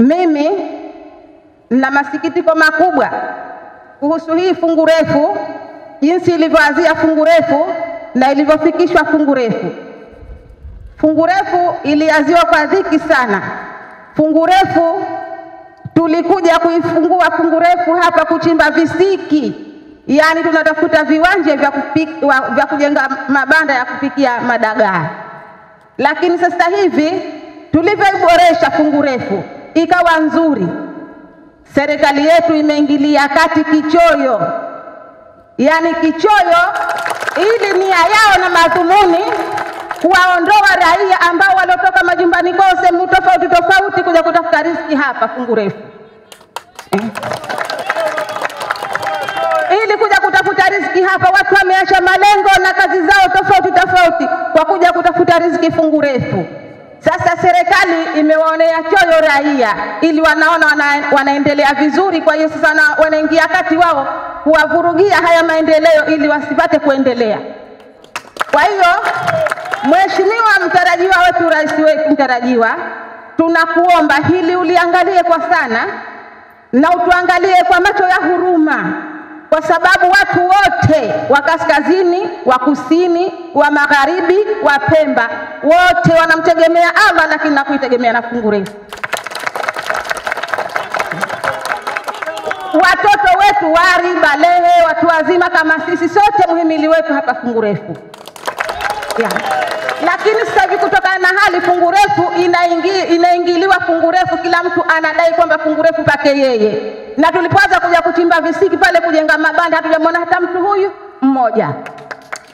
Mimi na masikitiko makubwa kuhusu hii fungu refu, jinsi ilivyoanzia fungu refu na ilivyofikishwa fungu refu. Fungu refu ilianziwa kwa dhiki sana. Fungu refu tulikuja kuifungua fungu refu hapa kuchimba visiki. Yani tunatafuta viwanja vya kujenga mabanda ya kupikia madagaa. Lakini sasa hivi tulivyoiboresha fungu refu ikawa nzuri, serikali yetu imeingilia kati kichoyo. Yani kichoyo, ili nia yao na madhumuni kuwaondoa raia ambao waliotoka majumbani kwao sehemu tofauti tofauti kuja kutafuta riziki hapa fungu refu. Ili kuja kutafuta riziki hapa, watu wameacha malengo na kazi zao tofauti tofauti kwa kuja kutafuta riziki fungu refu. Sasa serikali imewaonea choyo raia ili wanaona wanaendelea vizuri, kwa hiyo sasa wanaingia kati wao kuwavurugia haya maendeleo ili wasipate kuendelea. Kwa hiyo Mheshimiwa mtarajiwa wetu, rais wetu mtarajiwa, tunakuomba hili uliangalie kwa sana na utuangalie kwa macho ya huruma, kwa sababu watu wote wa kaskazini, wa kusini, wa magharibi, wa Pemba, wote wanamtegemea Allah, lakini na kuitegemea na fungu refu. Watoto wetu wari, balehe, watu wazima kama sisi, sote muhimili wetu hapa fungu refu. Lakini sasa hivi kutokana na hali fungu refu inaingiliwa fungu refu, kila mtu anadai kwamba fungu refu pake yeye. Na tulipoanza kuja kuchimba visiki pale kujenga mabanda, hatujamwona hata mtu huyu mmoja.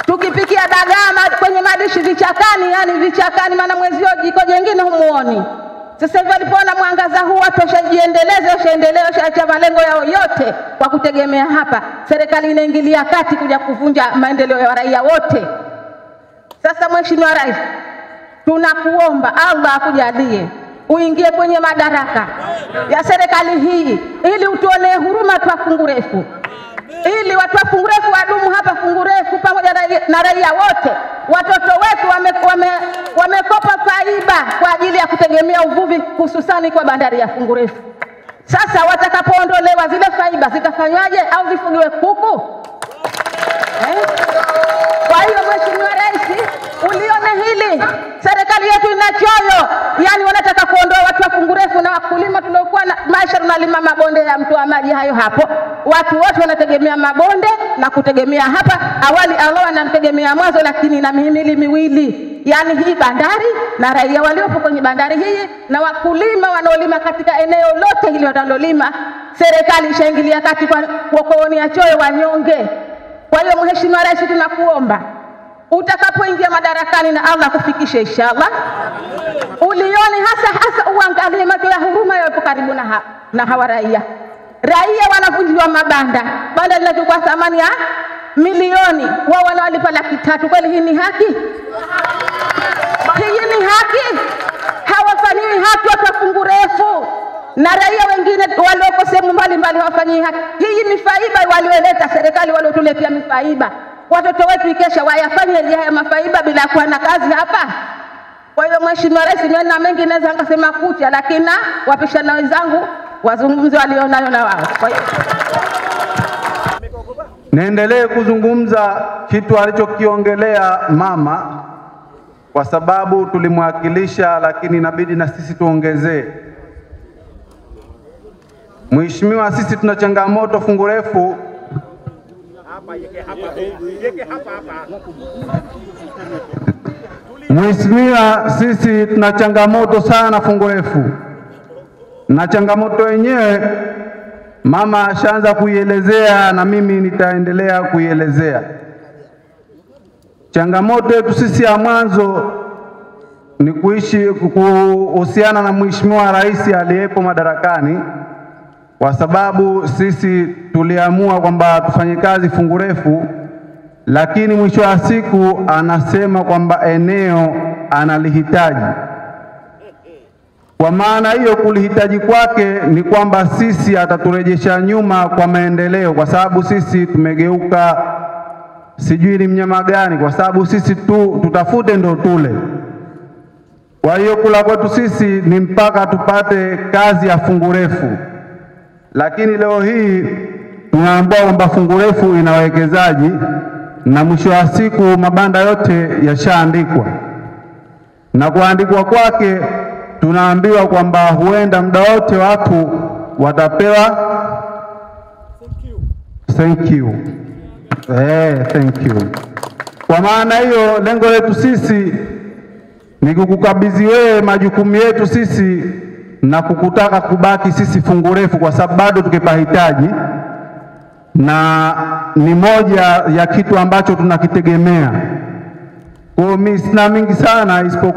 Tukipikia dagaa kwenye madishi vichakani, yani vichakani, maana mwezio jiko jingine humuoni. Sasa hivi walipoona mwangaza huu, watu washaendelea, shaacha malengo yao yote kwa kutegemea hapa. Serikali inaingilia kati kuja kuvunja maendeleo ya raia wote. Sasa Mheshimiwa Rais, tunakuomba Allah akujalie uingie kwenye madaraka ya serikali hii ili utuonee huruma tu fungu refu, ili watu wa fungu refu wadumu hapa fungu refu pamoja na raia wote. Watoto wetu wamekopa faiba kwa ajili ya kutegemea uvuvi, hususani kwa bandari ya fungu refu. Sasa watakapoondolewa zile faiba zitafanywaje? Au zifugiwe kuku? Kwa hiyo Mheshimiwa Rais, ulione hili, serikali yetu ina choyo. Yani wanataka kuondoa watu wa fungu refu na wakulima tuliokuwa na maisha tunalima mabonde ya mto wa maji hayo hapo. Watu wote wanategemea mabonde na kutegemea hapa. Awali Allah anamtegemea mwanzo, lakini na mihimili miwili. Yani hii bandari na raia waliopo kwenye bandari hii na wakulima wanaolima katika eneo lote hili watalolima, serikali ishaingilia kati kwa kuonea choyo wanyonge. Kwa hiyo Mheshimiwa Rais, tunakuomba utakapoingia madarakani na Allah kufikisha inshallah, ulione hasa uangalie macho ya huruma yapo karibu na hawa raia. Raia wanavunjiwa mabanda, banda linachukua thamani ya milioni, wao wanawalipa 300,000. Kweli hii ni haki? Hii ni haki? Hawafanyiwi haki watu wa fungu refu na raia wengine walioko sehemu mbalimbali hawafanyi haki. Hii ni faiba walioleta serikali, waliotuletea mifaiba. Watoto wetu ikesha wayafanye haya mafaiba bila kuwa na kazi hapa. Kwa hiyo Mheshimiwa Rais, mimi na mengi naweza ngasema kucha, lakini wapishana wenzangu wazungumze walionayo na wao. Kwa hiyo niendelee kuzungumza kitu alichokiongelea mama, kwa sababu tulimwakilisha, lakini inabidi na sisi tuongezee. Mheshimiwa, sisi tuna changamoto fungu refu. Mheshimiwa, sisi tuna changamoto sana fungu refu, na changamoto yenyewe mama ashaanza kuielezea na mimi nitaendelea kuielezea. Changamoto yetu sisi ya mwanzo ni kuhusiana na Mheshimiwa Rais aliyepo madarakani, kwa sababu sisi tuliamua kwamba tufanye kazi fungu refu, lakini mwisho wa siku anasema kwamba eneo analihitaji. Kwa maana hiyo kulihitaji kwake ni kwamba sisi ataturejesha nyuma kwa maendeleo, kwa sababu sisi tumegeuka sijui ni mnyama gani, kwa sababu sisi tutafute ndo tule. Kwa hiyo kula kwetu sisi ni mpaka tupate kazi ya fungu refu, lakini leo hii tunaambiwa kwamba fungu refu ina wawekezaji, na mwisho wa siku mabanda yote yashaandikwa, na kuandikwa kwake tunaambiwa kwamba huenda muda wote watu watapewa thank you. Thank you. Kwa maana hiyo lengo letu sisi ni kukukabidhi wewe majukumu yetu sisi na kukutaka kubaki sisi fungu refu, kwa sababu bado tukipahitaji, na ni moja ya kitu ambacho tunakitegemea. Kwa hiyo mimi sina mingi sana isipokuwa